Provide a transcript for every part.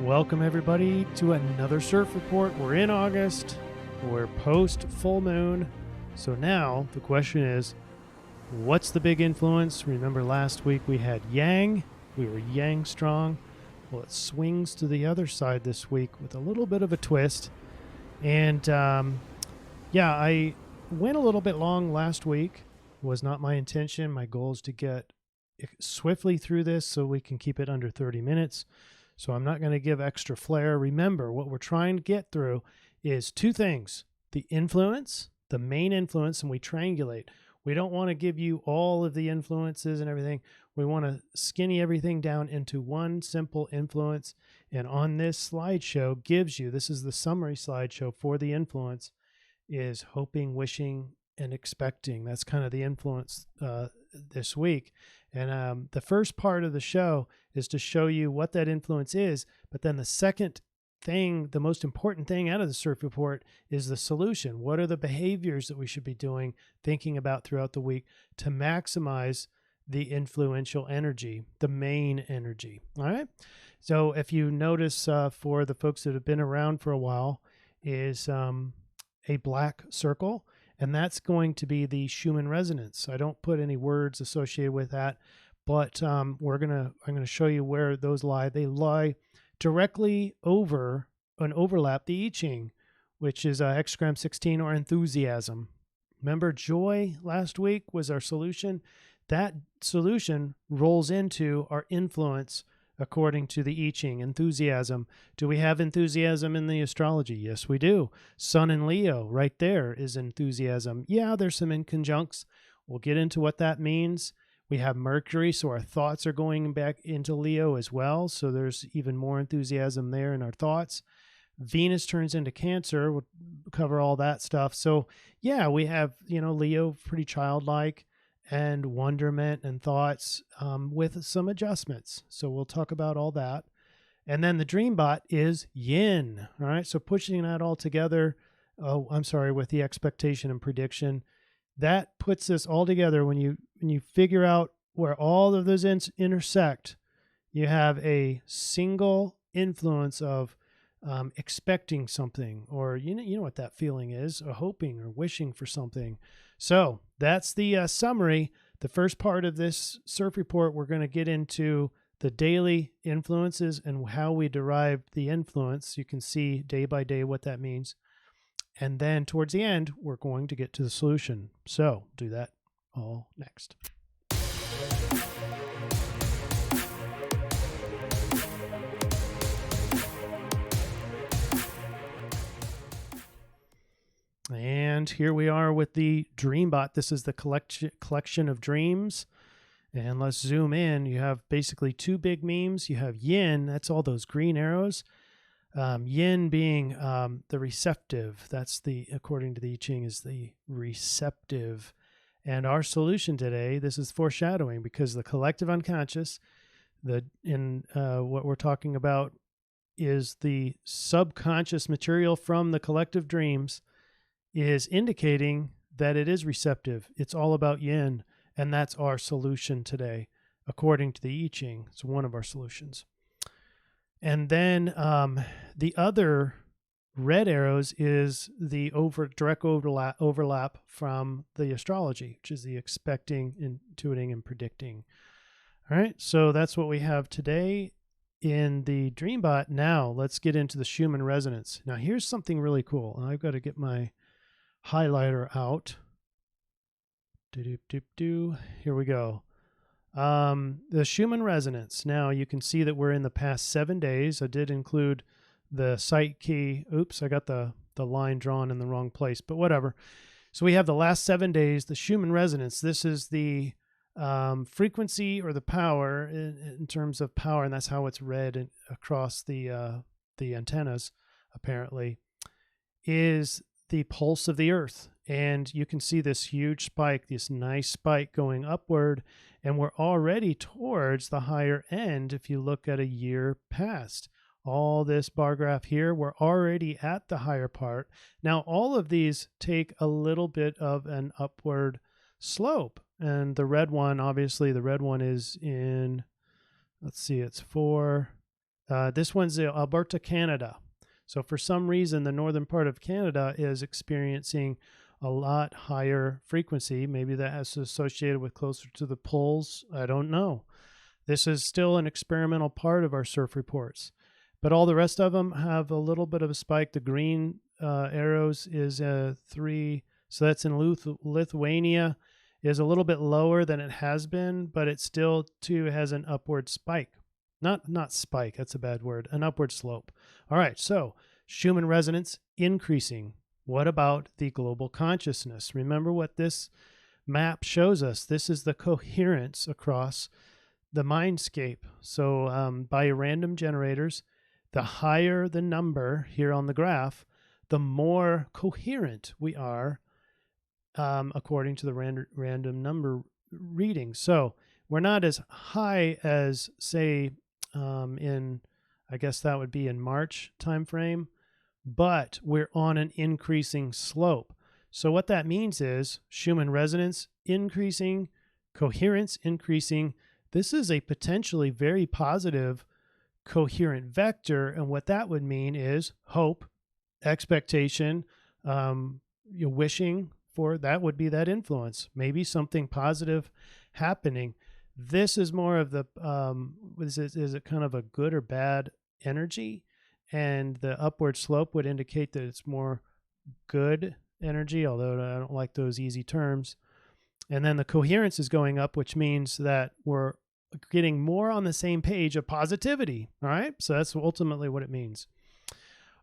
Welcome everybody to another CIRF report. We're in August, we're post full moon. So now the question is, what's the big influence? Remember last week we had Yang, we were Yang strong. Well, it swings to the other side this week with a little bit of a twist. And I went a little bit long last week. Was not my intention. My goal is to get swiftly through this so we can keep it under 30 minutes. So I'm not going to give extra flair. Remember, what we're trying to get through is two things: the influence, the main influence, and we triangulate. We don't want to give you all of the influences and everything. We want to skinny everything down into one simple influence. And on this slideshow gives you, this is the summary slideshow for the influence, is hoping, wishing, and expecting. That's kind of the influence this week. And the first part of the show is to show you what that influence is. But then the second thing, the most important thing out of the CIRF report is the solution. What are the behaviors that we should be doing, thinking about throughout the week to maximize the influential energy, the main energy? All right. So if you notice, for the folks that have been around for a while, is a black circle. And that's going to be the Schumann resonance. I don't put any words associated with that, but I'm going to show you where those lie. They lie directly over and overlap the I-Ching, which is hexagram 16, or enthusiasm. Remember, joy last week was our solution. That solution rolls into our influence according to the I-Ching, enthusiasm. Do we have enthusiasm in the astrology? Yes, we do. Sun in Leo right there is enthusiasm. Yeah, there's some inconjuncts. We'll get into what that means. We have Mercury, so our thoughts are going back into Leo as well. So there's even more enthusiasm there in our thoughts. Venus turns into Cancer. We'll cover all that stuff. So yeah, we have, Leo, pretty childlike, and wonderment and thoughts with some adjustments. So we'll talk about all that. And then the Dreambot is YIN. All right. So pushing that all together, with the expectation and prediction, that puts this all together. When you figure out where all of those intersect, you have a single influence of expecting something, or you know what that feeling is, or hoping or wishing for something. So that's the summary. The first part of this CIRF report, we're going to get into the daily influences and how we derive the influence. You can see day by day what that means. And then towards the end, we're going to get to the solution. So do that all next. And here we are with the Dreambot. This is the collection of dreams. And let's zoom in. You have basically two big memes. You have YIN, that's all those green arrows. YIN being the receptive. That's according to the I-Ching, is the receptive. And our solution today, this is foreshadowing, because the collective unconscious, what we're talking about is the subconscious material from the collective dreams, is indicating that it is receptive. It's all about YIN, and that's our solution today, according to the I-Ching. It's one of our solutions. And then the other red arrows is the direct overlap from the astrology, which is the expecting, intuiting, and predicting. All right, so that's what we have today in the Dreambot. Now let's get into the Schumann resonance. Now here's something really cool. I've got to get my highlighter out. Here we go. The Schumann resonance. Now you can see that we're in the past 7 days. I did include the site key. Oops, I got the line drawn in the wrong place, but whatever. So we have the last 7 days, the Schumann resonance. This is the frequency, or the power in terms of power, and that's how it's read across the antennas, apparently, is the pulse of the earth. And you can see this huge spike, this nice spike going upward, and we're already towards the higher end. If you look at a year past, all this bar graph here, we're already at the higher part. Now all of these take a little bit of an upward slope, and the red one, obviously the red one is in, let's see, it's 4, This one's Alberta, Canada. So for some reason, the northern part of Canada is experiencing a lot higher frequency. Maybe that has associated with closer to the poles. I don't know. This is still an experimental part of our CIRF reports. But all the rest of them have a little bit of a spike. The green arrows is 3. So that's in Lithuania, is a little bit lower than it has been, but it still, too, has an upward spike. Not spike, that's a bad word, an upward slope. All right, so Schumann resonance increasing. What about the global consciousness? Remember what this map shows us. This is the coherence across the mindscape. So by random generators, the higher the number here on the graph, the more coherent we are according to the random number reading. So we're not as high as, say, in, I guess that would be in March timeframe, but we're on an increasing slope. So what that means is Schumann resonance increasing, coherence increasing. This is a potentially very positive coherent vector, and what that would mean is hope, expectation, wishing for, that would be that influence, maybe something positive happening. This is more of the is it kind of a good or bad energy, and the upward slope would indicate that it's more good energy, although I don't like those easy terms. And then the coherence is going up, which means that we're getting more on the same page of positivity. All right, so that's ultimately what it means.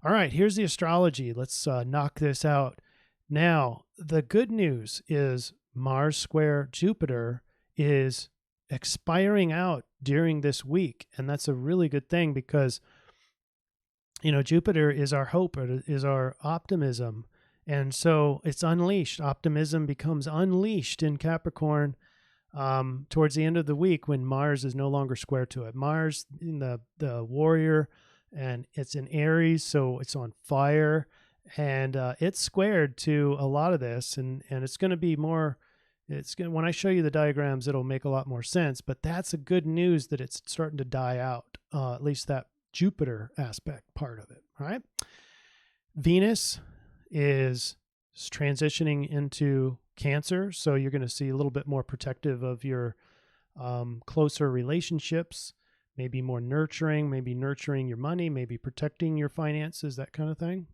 All right, here's the astrology. Let's knock this out. Now, the good news is Mars square Jupiter is expiring out during this week, and that's a really good thing because, Jupiter is our hope, it is our optimism, and so it's unleashed. Optimism becomes unleashed in Capricorn towards the end of the week when Mars is no longer square to it. Mars in the warrior, and it's in Aries, so it's on fire, and it's squared to a lot of this, and it's going to be more. When I show you the diagrams, it'll make a lot more sense. But that's a good news that it's starting to die out. At least that Jupiter aspect part of it. All right. Venus is transitioning into Cancer, so you're going to see a little bit more protective of your closer relationships, maybe more nurturing, maybe nurturing your money, maybe protecting your finances, that kind of thing.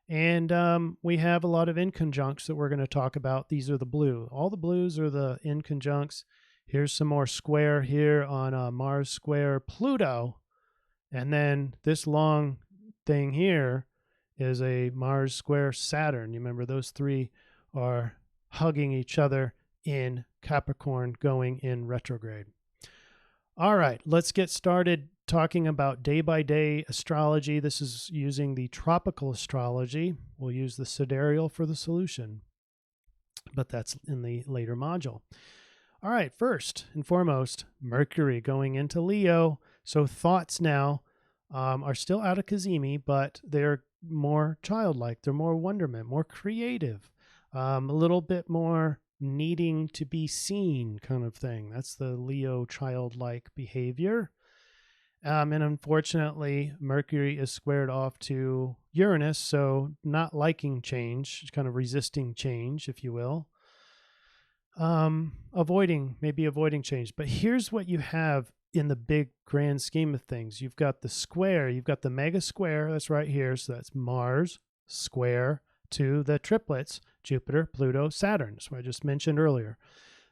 And we have a lot of inconjuncts that we're going to talk about. These are the blue. All the blues are the inconjuncts. Here's some more square here on Mars square Pluto. And then this long thing here is a Mars square Saturn. You remember those three are hugging each other in Capricorn going in retrograde. All right, let's get started talking about day-by-day astrology. This is using the Tropical Astrology. We'll use the Sidereal for the solution, but that's in the later module. All right, first and foremost, Mercury going into Leo. So thoughts now are still out of Cazimi, but they're more childlike. They're more wonderment, more creative, a little bit more needing to be seen kind of thing. That's the Leo childlike behavior. And unfortunately, Mercury is squared off to Uranus, so not liking change, kind of resisting change, if you will. Avoiding change. But here's what you have in the big grand scheme of things. You've got the square, you've got the mega square, that's right here. So that's Mars square to the triplets, Jupiter, Pluto, Saturn. That's what I just mentioned earlier.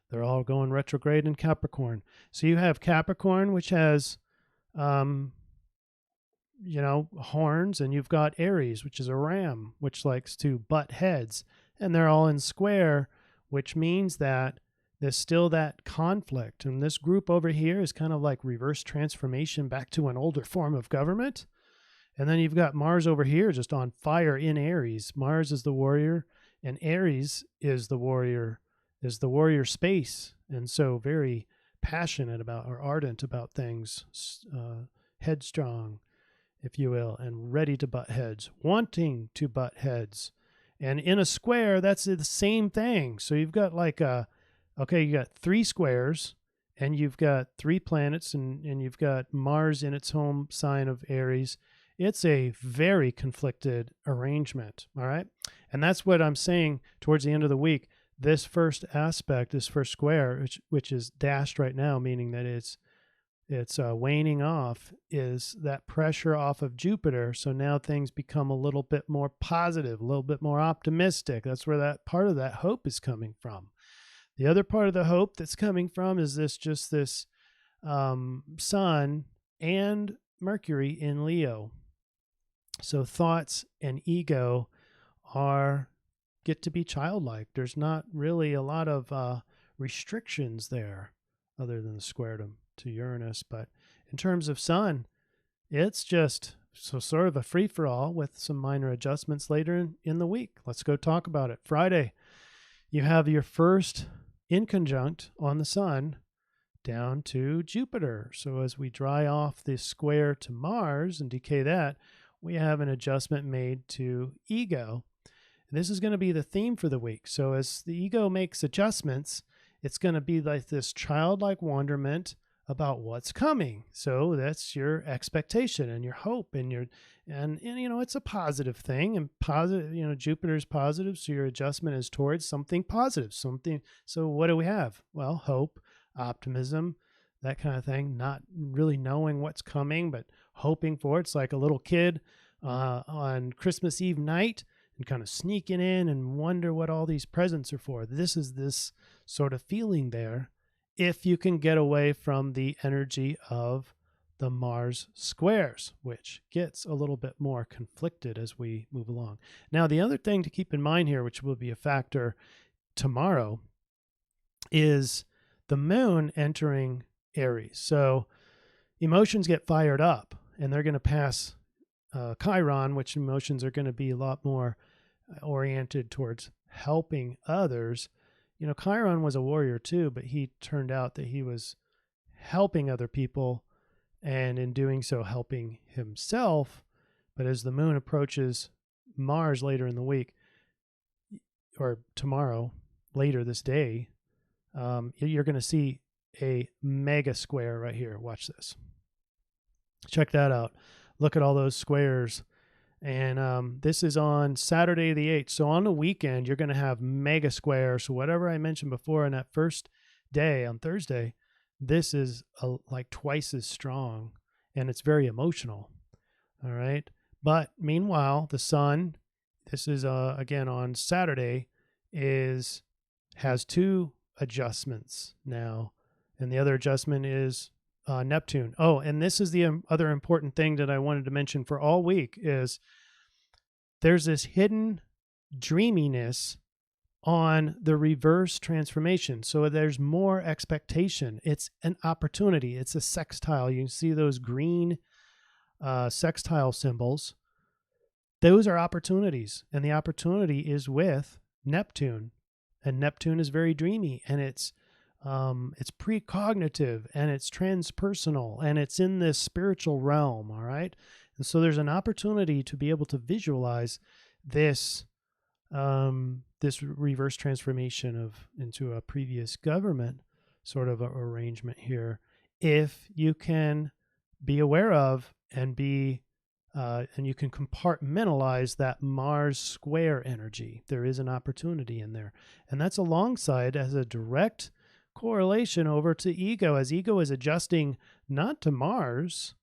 They're all going retrograde in Capricorn. So you have Capricorn, which has horns, and you've got Aries, which is a ram, which likes to butt heads, and they're all in square, which means that there's still that conflict. And this group over here is kind of like reverse transformation back to an older form of government. And then you've got Mars over here just on fire in Aries. Mars is the warrior, and Aries is the warrior space, and so very passionate about or ardent about things, headstrong, if you will, and ready to butt heads, wanting to butt heads. And in a square, that's the same thing. So you've got you got three squares, and you've got 3 planets, and you've got Mars in its home sign of Aries. It's a very conflicted arrangement, all right? And that's what I'm saying towards the end of the week. This first aspect, this first square, which is dashed right now, meaning that it's waning off, is that pressure off of Jupiter. So now things become a little bit more positive, a little bit more optimistic. That's where that part of that hope is coming from. The other part of the hope that's coming from is this Sun and Mercury in Leo. So thoughts and ego get to be childlike. There's not really a lot of restrictions there other than the square to Uranus. But in terms of Sun, it's just sort of a free-for-all with some minor adjustments later in the week. Let's go talk about it. Friday, you have your first inconjunct on the Sun down to Jupiter. So as we dry off this square to Mars and decay that, we have an adjustment made to ego. This is going to be the theme for the week. So as the ego makes adjustments, it's going to be like this childlike wonderment about what's coming. So that's your expectation and your hope and it's a positive thing, and positive, Jupiter's positive. So your adjustment is towards something positive, So what do we have? Well, hope, optimism, that kind of thing, not really knowing what's coming, but hoping for it. It's like a little kid on Christmas Eve night and kind of sneaking in and wonder what all these presents are for. This is this sort of feeling there, if you can get away from the energy of the Mars squares, which gets a little bit more conflicted as we move along. Now, the other thing to keep in mind here, which will be a factor tomorrow, is the moon entering Aries. So emotions get fired up, and they're going to pass Chiron, which emotions are going to be a lot more oriented towards helping others. Chiron was a warrior too, but he turned out that he was helping other people, and in doing so, helping himself. But as the moon approaches Mars later in the week, or tomorrow, later this day, you're going to see a mega square right here. Watch this. Check that out. Look at all those squares. And this is on Saturday the 8th. So on the weekend, you're going to have mega squares. So whatever I mentioned before on that first day on Thursday, this is like twice as strong, and it's very emotional. All right. But meanwhile, the Sun, this is again on Saturday, has 2 adjustments now. And the other adjustment is Neptune. Oh, and this is the other important thing that I wanted to mention for all week is there's this hidden dreaminess on the reverse transformation. So there's more expectation. It's an opportunity. It's a sextile. You can see those green sextile symbols. Those are opportunities, and the opportunity is with Neptune. And Neptune is very dreamy, and it's precognitive, and it's transpersonal, and it's in this spiritual realm, all right? And so there's an opportunity to be able to visualize this this reverse transformation into a previous government sort of arrangement here, if you can be aware of and you can compartmentalize that Mars square energy. There is an opportunity in there, and that's alongside as a direct correlation over to ego, as ego is adjusting not to Mars.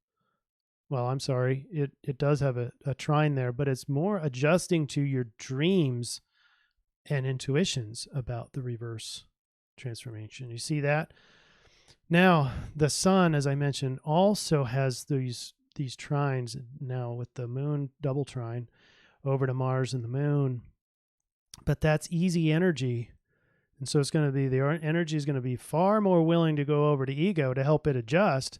Well, I'm sorry, it does have a trine there, but it's more adjusting to your dreams and intuitions about the reverse transformation. You see that? Now, the Sun, as I mentioned, also has these trines now with the moon double trine over to Mars and the moon, but that's easy energy. And so it's going to be, the energy is going to be far more willing to go over to ego to help it adjust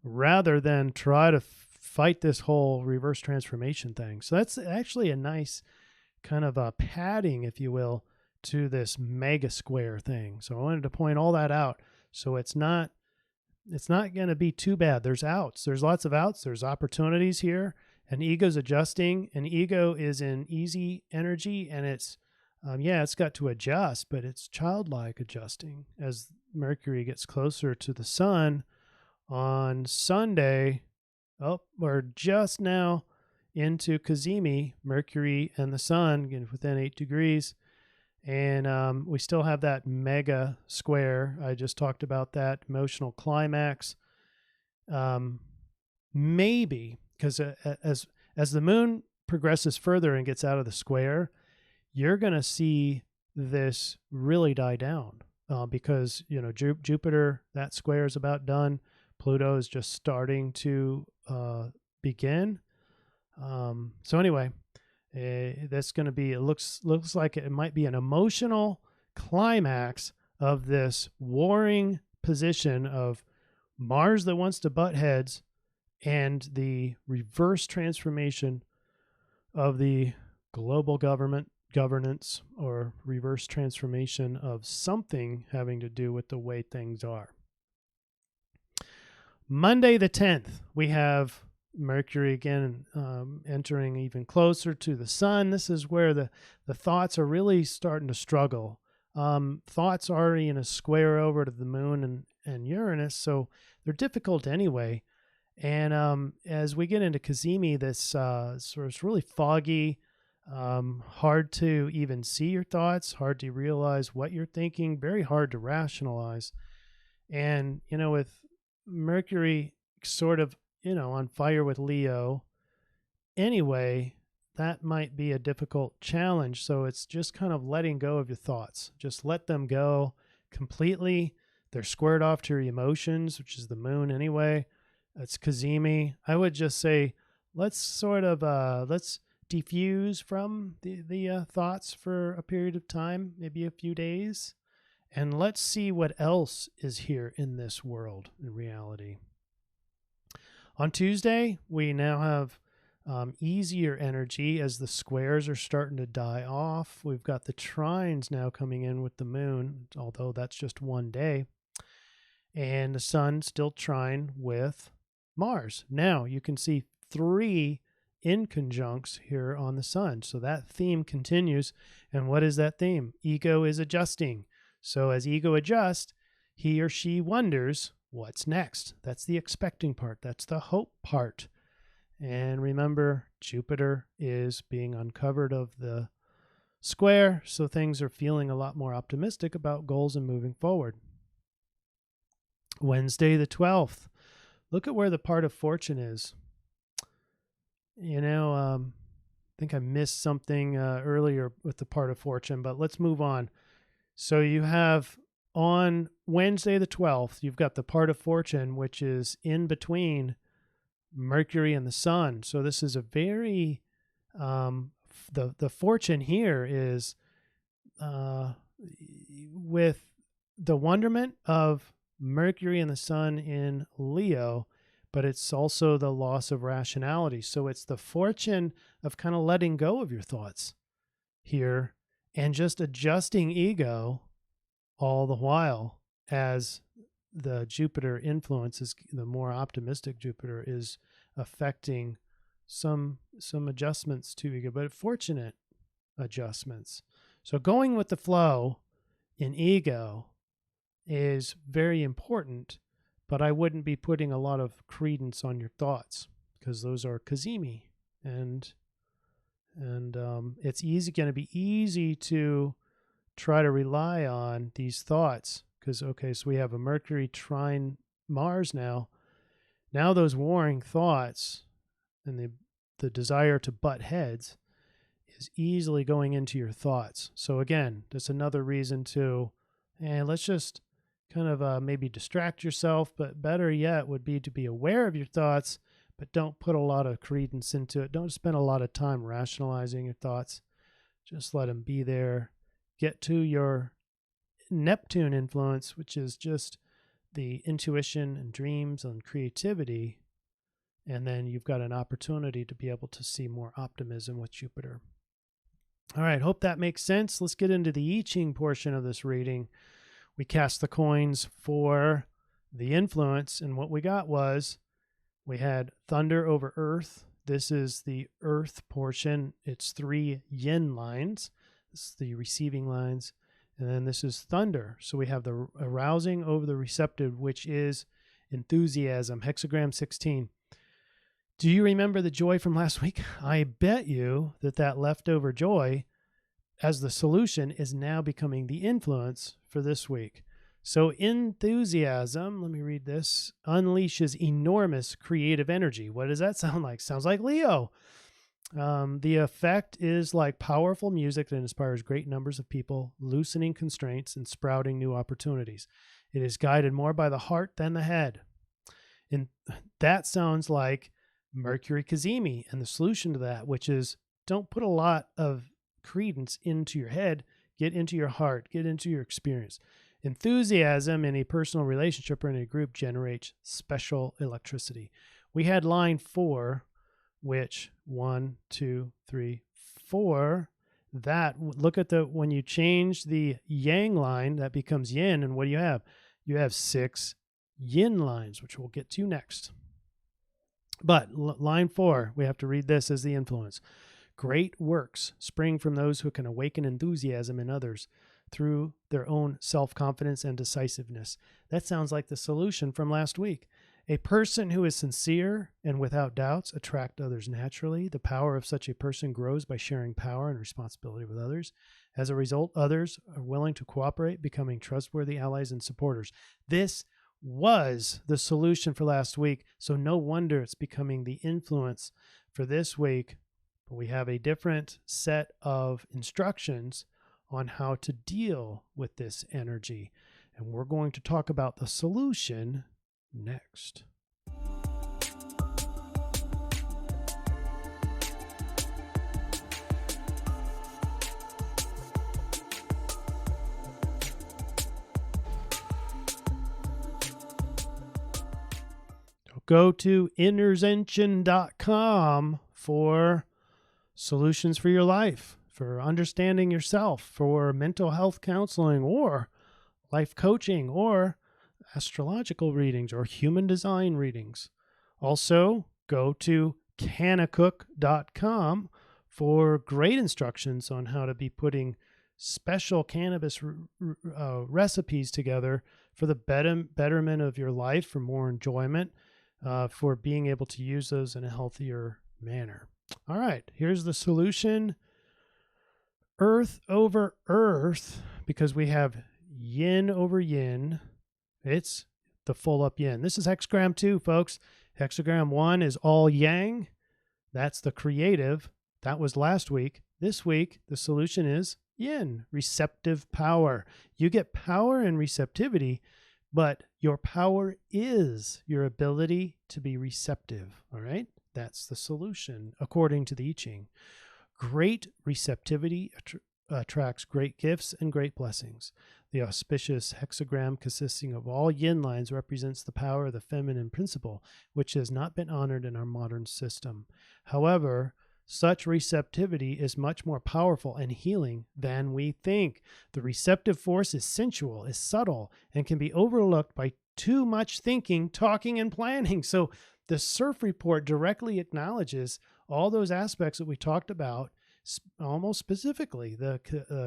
rather than try to fight this whole reverse transformation thing. So that's actually a nice kind of a padding, if you will, to this mega square thing. So I wanted to point all that out. So it's not going to be too bad. There's outs. There's lots of outs. There's opportunities here, and ego's adjusting, and ego is in easy energy, and it's got to adjust, but it's childlike adjusting as Mercury gets closer to the sun on Sunday, we're just now into Cazimi, Mercury and the sun, again, within 8 degrees. And we still have that mega square. I just talked about that emotional climax. Maybe, because as the moon progresses further and gets out of the square, you're going to see this really die down because, Jupiter, that square is about done. Pluto is just starting to begin. So anyway, that's going to be, it looks like it might be an emotional climax of this warring position of Mars that wants to butt heads and the reverse transformation of the global governance or reverse transformation of something having to do with the way things are. Monday the 10th, we have Mercury again entering even closer to the sun. This is where the thoughts are really starting to struggle. Thoughts already in a square over to the moon and Uranus, so they're difficult anyway. And as we get into Cazimi, this sort of really foggy, hard to even see your thoughts, hard to realize what you're thinking, very hard to rationalize. And, with Mercury sort of, on fire with Leo anyway, that might be a difficult challenge. So it's just kind of letting go of your thoughts. Just let them go completely. They're squared off to your emotions, which is the moon anyway. That's Cazimi. I would just say, let's sort of, let's diffuse from the thoughts for a period of time, maybe a few days. And let's see what else is here in this world, in reality. On Tuesday, we now have easier energy as the squares are starting to die off. We've got the trines now coming in with the moon, although that's just one day. And the sun still trine with Mars. Now you can see 3 inconjuncts here on the sun. So that theme continues. And what is that theme? Ego is adjusting. So as ego adjusts, he or she wonders, what's next? That's the expecting part. That's the hope part. And remember, Jupiter is being uncovered of the square, so things are feeling a lot more optimistic about goals and moving forward. Wednesday the 12th. Look at where the part of fortune is. I think I missed something earlier with the part of fortune, but let's move on. So you have on Wednesday the 12th, you've got the part of fortune, which is in between Mercury and the sun. So this is a very, the fortune here is with the wonderment of Mercury and the sun in Leo, but it's also the loss of rationality. So it's the fortune of kind of letting go of your thoughts here and just adjusting ego all the while as the Jupiter influences, the more optimistic Jupiter is affecting some adjustments to ego, but fortunate adjustments. So going with the flow in ego is very important, but I wouldn't be putting a lot of credence on your thoughts because those are Cazimi, and it's going to be easy to try to rely on these thoughts because, okay, so we have a Mercury trine Mars now. Now those warring thoughts and the desire to butt heads is easily going into your thoughts. So again, that's another reason to, let's just kind of maybe distract yourself, but better yet would be to be aware of your thoughts, but don't put a lot of credence into it. Don't spend a lot of time rationalizing your thoughts. Just let them be there. Get to your Neptune influence, which is just the intuition and dreams and creativity. And then you've got an opportunity to be able to see more optimism with Jupiter. All right, hope that makes sense. Let's get into the I-Ching portion of this reading. We cast the coins for the influence, and what we got was we had thunder over earth. This is the earth portion. It's 3 yin lines. This is the receiving lines. And then this is thunder. So we have the arousing over the receptive, which is enthusiasm, hexagram 16. Do you remember the joy from last week? I bet you that leftover joy as the solution is now becoming the influence for this week. So enthusiasm, let me read this, unleashes enormous creative energy. What does that sound like? Sounds like Leo. The effect is like powerful music that inspires great numbers of people, loosening constraints and sprouting new opportunities. It is guided more by the heart than the head. And that sounds like Mercury Cazimi, and the solution to that, which is don't put a lot of credence into your head, get into your heart, get into your experience. Enthusiasm in a personal relationship or in a group generates special electricity. We had line 4, which 1, 2, 3, 4. That, look at the, when you change the yang line, that becomes yin. And what do you have? You have 6 yin lines, which we'll get to next. But line 4, we have to read this as the influence. Great works spring from those who can awaken enthusiasm in others through their own self-confidence and decisiveness. That sounds like the solution from last week. A person who is sincere and without doubts attract others naturally. The power of such a person grows by sharing power and responsibility with others. As a result, others are willing to cooperate, becoming trustworthy allies and supporters. This was the solution for last week, so no wonder it's becoming the influence for this week. But we have a different set of instructions on how to deal with this energy, and we're going to talk about the solution next. Go to innersension.com for solutions for your life, for understanding yourself, for mental health counseling or life coaching or astrological readings or human design readings. Also, go to cannacook.com for great instructions on how to be putting special cannabis recipes together for the betterment of your life, for more enjoyment, for being able to use those in a healthier manner. All right, here's the solution. Earth over Earth, because we have yin over yin. It's the full up yin. This is hexagram 2, folks. Hexagram 1 is all yang. That's the creative. That was last week. This week, the solution is yin, receptive power. You get power and receptivity, but your power is your ability to be receptive. All right? That's the solution, according to the I-Ching. Great receptivity attracts great gifts and great blessings. The auspicious hexagram consisting of all yin lines represents the power of the feminine principle, which has not been honored in our modern system. However, such receptivity is much more powerful and healing than we think. The receptive force is sensual, is subtle, and can be overlooked by too much thinking, talking, and planning. So the CIRF report directly acknowledges all those aspects that we talked about, almost specifically. The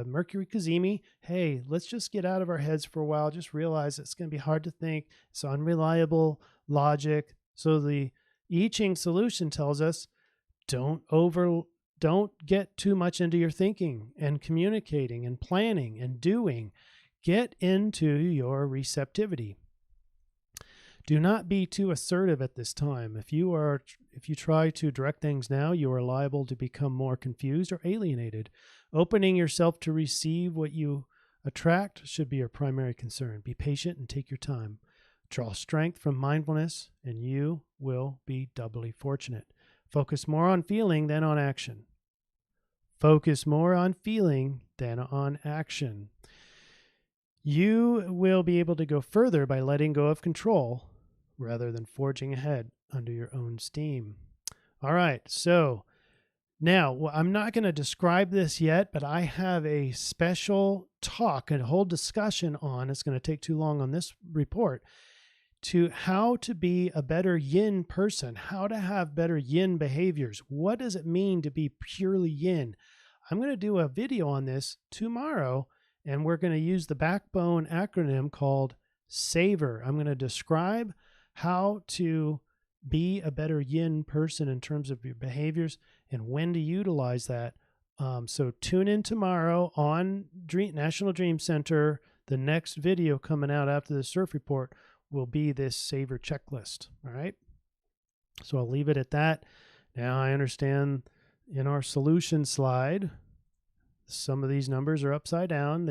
Mercury Cazimi, hey, let's just get out of our heads for a while, just realize it's going to be hard to think, it's unreliable logic. So the I-Ching solution tells us, don't get too much into your thinking and communicating and planning and doing. Get into your receptivity. Do not be too assertive at this time. If you try to direct things now, you are liable to become more confused or alienated. Opening yourself to receive what you attract should be your primary concern. Be patient and take your time. Draw strength from mindfulness, and you will be doubly fortunate. Focus more on feeling than on action. Focus more on feeling than on action. You will be able to go further by letting go of control rather than forging ahead under your own steam. All right, so now I'm not going to describe this yet, but I have a special talk, a whole discussion on, it's going to take too long on this report, to how to be a better yin person, how to have better yin behaviors. What does it mean to be purely yin? I'm going to do a video on this tomorrow, and we're going to use the backbone acronym called SAVOR. I'm going to describe how to be a better yin person in terms of your behaviors and when to utilize that. So tune in tomorrow on National Dream Center. The next video coming out after the CIRF report will be this SAVOR checklist. All right. So I'll leave it at that. Now I understand in our solution slide, some of these numbers are upside down.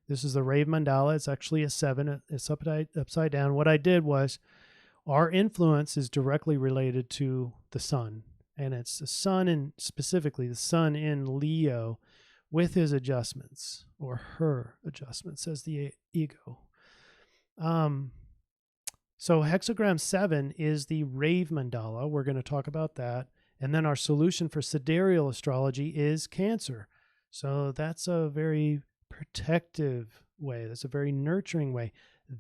This is the Rave Mandala. It's actually a 7. It's upside down. What I did was, our influence is directly related to the sun. And it's the sun, and specifically the sun in Leo with his adjustments, or her adjustments as the ego. So hexagram 7 is the Rave Mandala. We're going to talk about that. And then our solution for Sidereal Astrology is Cancer. So that's a very protective way. That's a very nurturing way.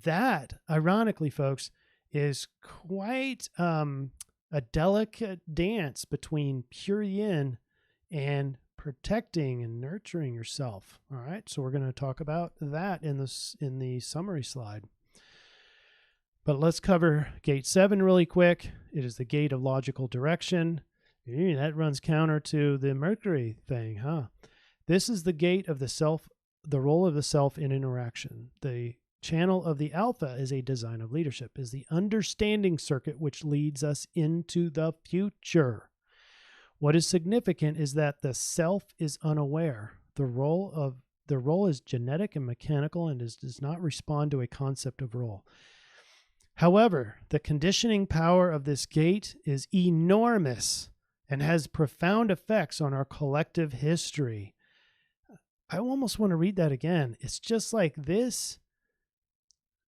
That, ironically, folks, is quite a delicate dance between pure yin and protecting and nurturing yourself. All right, so we're going to talk about that in the summary slide. But let's cover gate 7 really quick. It is the gate of logical direction. That runs counter to the Mercury thing, huh? This is the gate of the self, the role of the self in interaction. The channel of the alpha is a design of leadership, is the understanding circuit which leads us into the future. What is significant is that the self is unaware. The role is genetic and mechanical and does not respond to a concept of role. However, the conditioning power of this gate is enormous and has profound effects on our collective history. I almost want to read that again. It's just like this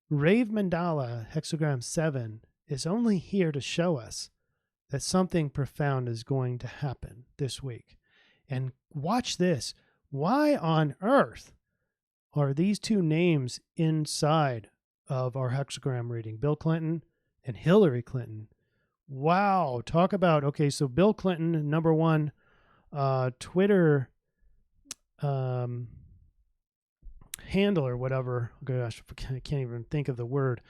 Rave Mandala, hexagram 7, is only here to show us that something profound is going to happen this week. And watch this. Why on earth are these two names inside of our hexagram reading? Bill Clinton and Hillary Clinton. Wow. Talk about, okay, so Bill Clinton, number one, Twitter handle or whatever. Gosh, I can't even think of the word.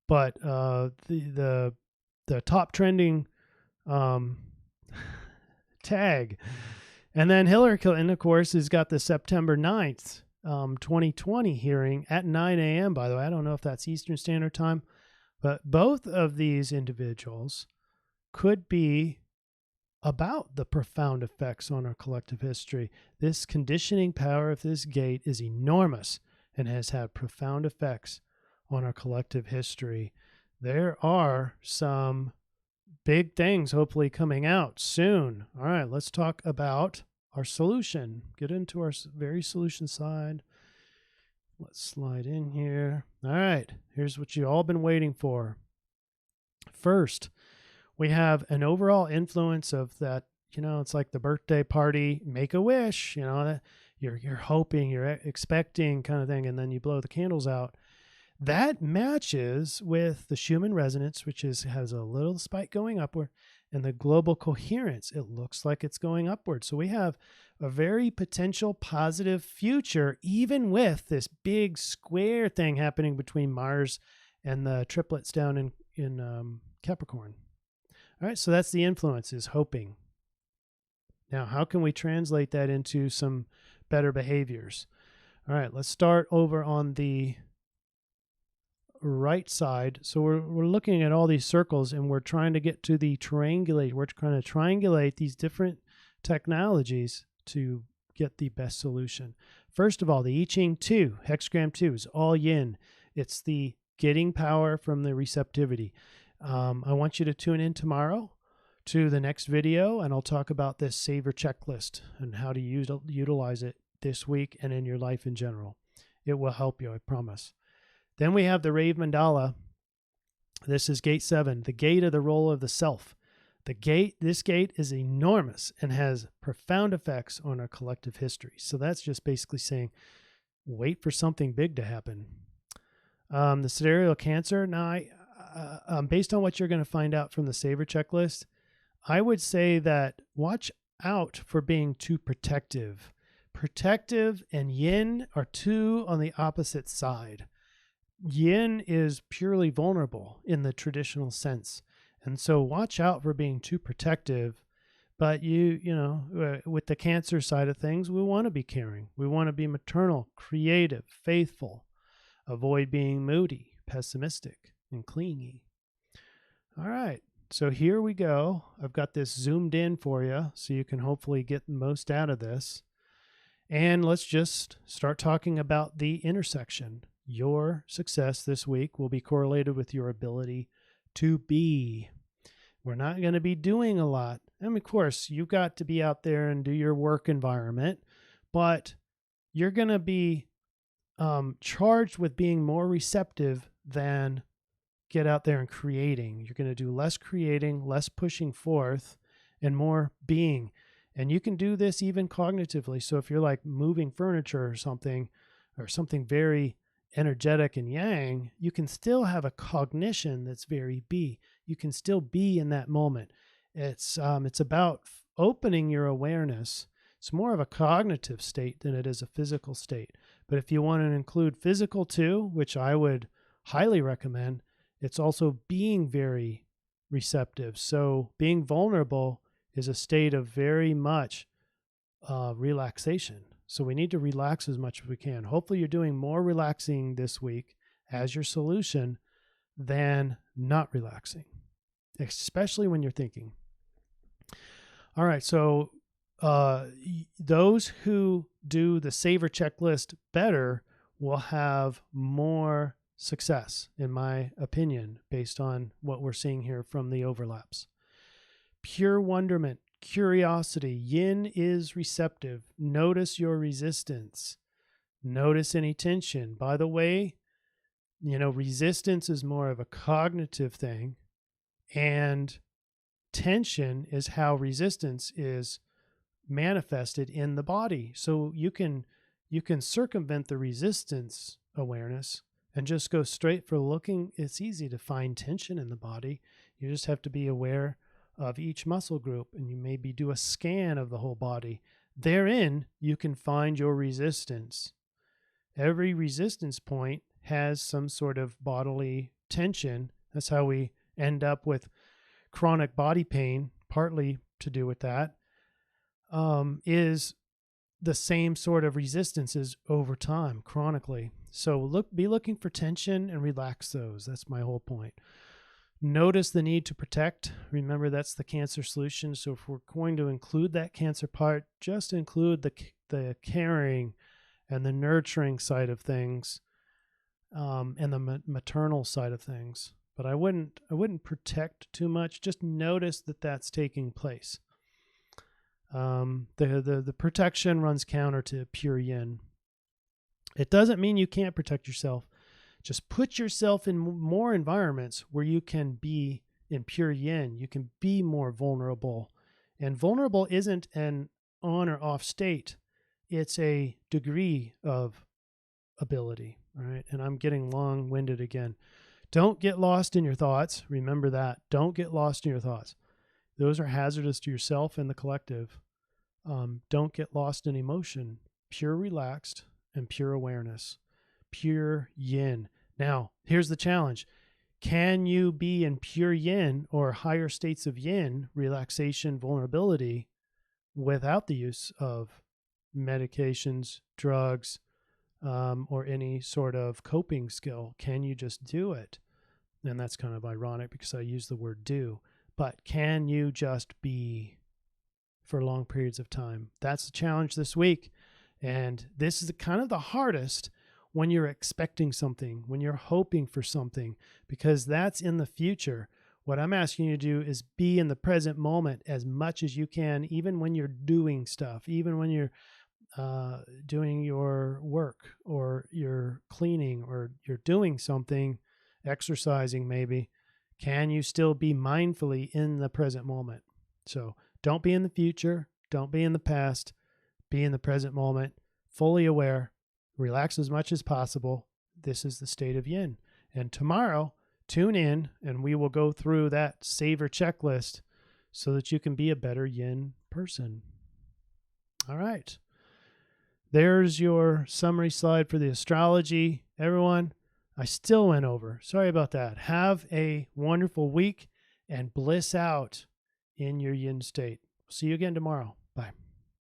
But the top trending tag. And then Hillary Clinton, of course, has got the September 9th, 2020 hearing at 9 a.m., by the way. I don't know if that's Eastern Standard Time. But both of these individuals could be about the profound effects on our collective history. This conditioning power of this gate is enormous and has had profound effects on our collective history. There are some big things hopefully coming out soon. All right, let's talk about our solution. Get into our very solution side. Let's slide in here. All right, here's what you've all been waiting for. First, we have an overall influence of that, it's like the birthday party, make a wish, that you're hoping, you're expecting kind of thing, and then you blow the candles out. That matches with the Schumann resonance, which has a little spike going upward, and the global coherence. It looks like it's going upward. So we have a very potential positive future, even with this big square thing happening between Mars and the triplets down in Capricorn. All right, so that's the influence, is hoping. Now, how can we translate that into some better behaviors? All right, let's start over on the right side. So we're looking at all these circles, and we're trying to get to the triangulate. We're trying to triangulate these different technologies to get the best solution. First of all, the I-Ching 2, hexagram 2, is all yin. It's the getting power from the receptivity. I want you to tune in tomorrow to the next video, and I'll talk about this SAVOR checklist and how to utilize it this week and in your life in general. It will help you, I promise. Then we have the Rave Mandala. This is gate 7, the gate of the role of the self. This gate is enormous and has profound effects on our collective history. So that's just basically saying, wait for something big to happen. The Sidereal Cancer. Now, based on what you're going to find out from the SAVOR checklist, I would say that watch out for being too protective, Protective and yin are two on the opposite side. Yin is purely vulnerable in the traditional sense. And so watch out for being too protective. But with the Cancer side of things, we want to be caring. We want to be maternal, creative, faithful. Avoid being moody, pessimistic, and clingy. All right. So here we go. I've got this zoomed in for you so you can hopefully get the most out of this. And let's just start talking about the intersection. Your success this week will be correlated with your ability to be. We're not going to be doing a lot. And of course, you've got to be out there and do your work environment, but you're going to be charged with being more receptive than get out there and creating. You're going to do less creating, less pushing forth, and more being. And you can do this even cognitively. So if you're like moving furniture or something very energetic and yang, you can still have a cognition that's very be. You can still be in that moment. It's about opening your awareness. It's more of a cognitive state than it is a physical state. But if you want to include physical too, which I would highly recommend, it's also being very receptive. So being vulnerable is a state of very much relaxation. So we need to relax as much as we can. Hopefully you're doing more relaxing this week as your solution than not relaxing, especially when you're thinking. All right, so those who do the Savor checklist better will have more success, in my opinion, based on what we're seeing here from the overlaps. Pure wonderment, curiosity. Yin is receptive. Notice your resistance. Notice any tension. By the way, resistance is more of a cognitive thing, and tension is how resistance is manifested in the body. So you can circumvent the resistance awareness and just go straight for looking. It's easy to find tension in the body. You just have to be aware of each muscle group, and you maybe do a scan of the whole body. Therein, you can find your resistance. Every resistance point has some sort of bodily tension. That's how we end up with chronic body pain, partly to do with that, is the same sort of resistances over time, chronically. So be looking for tension and relax those. That's my whole point. Notice the need to protect. Remember, that's the Cancer solution. So if we're going to include that Cancer part, just include the caring and the nurturing side of things, and the maternal side of things. But I wouldn't protect too much. Just notice that that's taking place. The protection runs counter to pure yin. It doesn't mean you can't protect yourself. Just put yourself in more environments where you can be in pure yin. You can be more vulnerable. And vulnerable isn't an on or off state. It's a degree of ability. All right. And I'm getting long-winded again. Don't get lost in your thoughts. Remember that. Don't get lost in your thoughts. Those are hazardous to yourself and the collective. Don't get lost in emotion. Pure relaxed and pure awareness. Pure yin. Now, here's the challenge. Can you be in pure yin or higher states of yin, relaxation, vulnerability, without the use of medications, drugs, or any sort of coping skill? Can you just do it? And that's kind of ironic because I use the word do. But can you just be for long periods of time? That's the challenge this week. And this is kind of the hardest when you're expecting something, when you're hoping for something, because that's in the future. What I'm asking you to do is be in the present moment as much as you can, even when you're doing stuff, even when you're doing your work or you're cleaning or you're doing something, exercising maybe. Can you still be mindfully in the present moment? So don't be in the future. Don't be in the past. Be in the present moment, fully aware. Relax as much as possible. This is the state of yin. And tomorrow, tune in and we will go through that Savor checklist so that you can be a better yin person. All right. there's your summary slide for the astrology. Everyone, I still went over. Sorry about that. Have a wonderful week and bliss out in your yin state. See you again tomorrow. Bye.